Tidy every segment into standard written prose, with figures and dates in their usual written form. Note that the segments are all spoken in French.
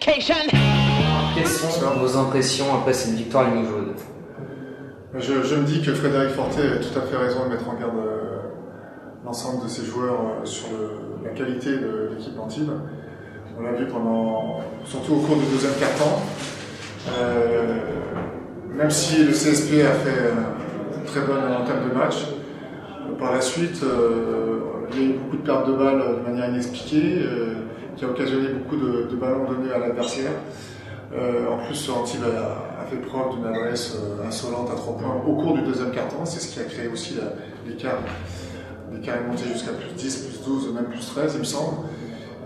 education. Quelles sont vos impressions après cette victoire à Limoges? Je me dis que Frédéric Fortet a tout à fait raison de mettre en garde l'ensemble de ses joueurs sur la qualité de l'équipe d'Antibes. On l'a vu surtout au cours du deuxième quart-temps. Même si le CSP a fait une très bonne entame de match, par la suite, il y a eu beaucoup de pertes de balles de manière inexpliquée, qui a occasionné beaucoup de ballons donnés à l'adversaire. En plus, Antibes a fait preuve d'une adresse insolente à 3 points au cours du deuxième quart-temps. C'est ce qui a créé aussi l'écart. L'écart est monté jusqu'à plus 10, plus 12, même plus 13, il me semble.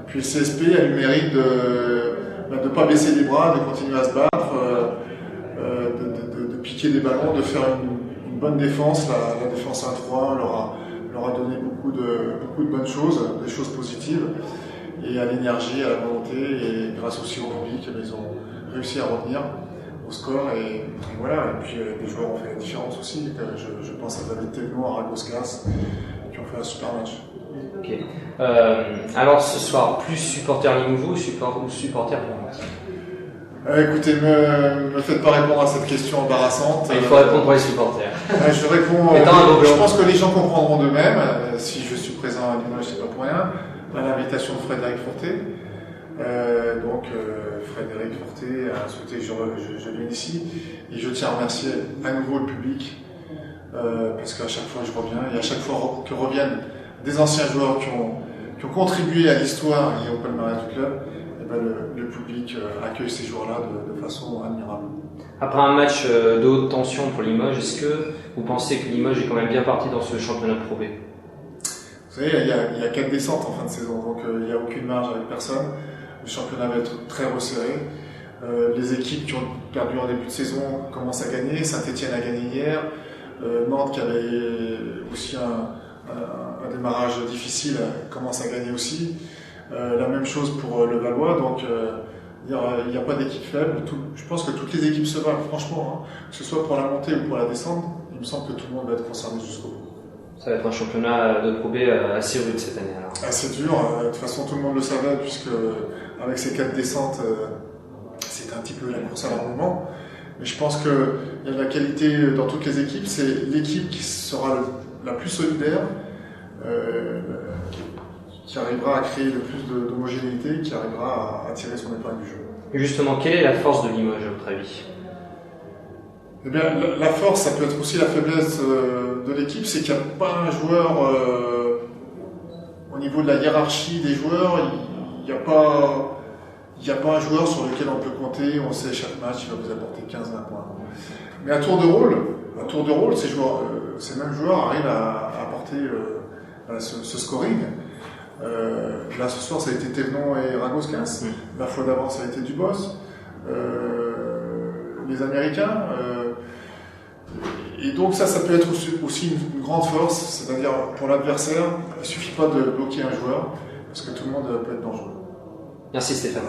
Et puis le CSP a eu le mérite de ne pas baisser les bras, de continuer à se battre, de piquer des ballons, de faire une bonne défense. La défense 1-3 leur a donné beaucoup de bonnes choses, des choses positives. Et à l'énergie, à la volonté, et grâce aussi au public, ils ont réussi à revenir au score. Et voilà. Et puis les joueurs ont fait la différence aussi. Je pense à David Thévenot, à Ragoskas, qui ont fait un super match. Ok. Alors ce soir, plus supporter Limoges ou supporter Limoges? Écoutez, me faites pas répondre à cette question embarrassante. Il faut répondre pour les supporters. Je réponds. Je pense que les gens comprendront d'eux-mêmes. Si je suis présent à Limoges, c'est pas pour rien. À l'invitation de Frédéric Fortet. Frédéric Fortet a souhaité que je vienne ici. Et je tiens à remercier à nouveau le public. Parce qu'à chaque fois je reviens, et à chaque fois que reviennent des anciens joueurs qui ont contribué à l'histoire et au palmarès du club, et ben le public accueille ces joueurs-là de façon admirable. Après un match de haute tension pour Limoges, est-ce que vous pensez que Limoges est quand même bien parti dans ce championnat de Pro B? Vous savez, il y a 4 descentes en fin de saison, donc il n'y a aucune marge avec personne. Le championnat va être très resserré. Les équipes qui ont perdu en début de saison commencent à gagner. Saint-Etienne a gagné hier. Nantes, qui avait aussi un démarrage difficile, commence à gagner aussi. La même chose pour le Valois, donc il n'y a pas d'équipe faible. Je pense que toutes les équipes se battent, franchement, que ce soit pour la montée ou pour la descente. Il me semble que tout le monde va être concerné jusqu'au bout. Ça va être un championnat de Pro B assez rude cette année alors. Assez dur, de toute façon tout le monde le savait, puisque avec ces 4 descentes, c'était un petit peu la course à l'enrôlement. Mais je pense qu'il y a de la qualité dans toutes les équipes. C'est l'équipe qui sera la plus solidaire, qui arrivera à créer le plus d'homogénéité, qui arrivera à tirer son épingle du jeu. Et justement, quelle est la force de Limoges à votre avis? Eh bien, la force, ça peut être aussi la faiblesse de l'équipe, c'est qu'il n'y a pas un joueur, au niveau de la hiérarchie des joueurs, il n'y a pas un joueur sur lequel on peut compter, on sait chaque match, il va vous apporter 15-20 points. Mais à tour de rôle, ces mêmes joueurs arrivent à apporter ce scoring. Là, ce soir, ça a été Thévenot et Ragoskas. La fois d'avant, ça a été Dubos. Les Américains. Et donc ça peut être aussi une grande force, c'est-à-dire pour l'adversaire, il ne suffit pas de bloquer un joueur, parce que tout le monde peut être dangereux. Merci Stéphane.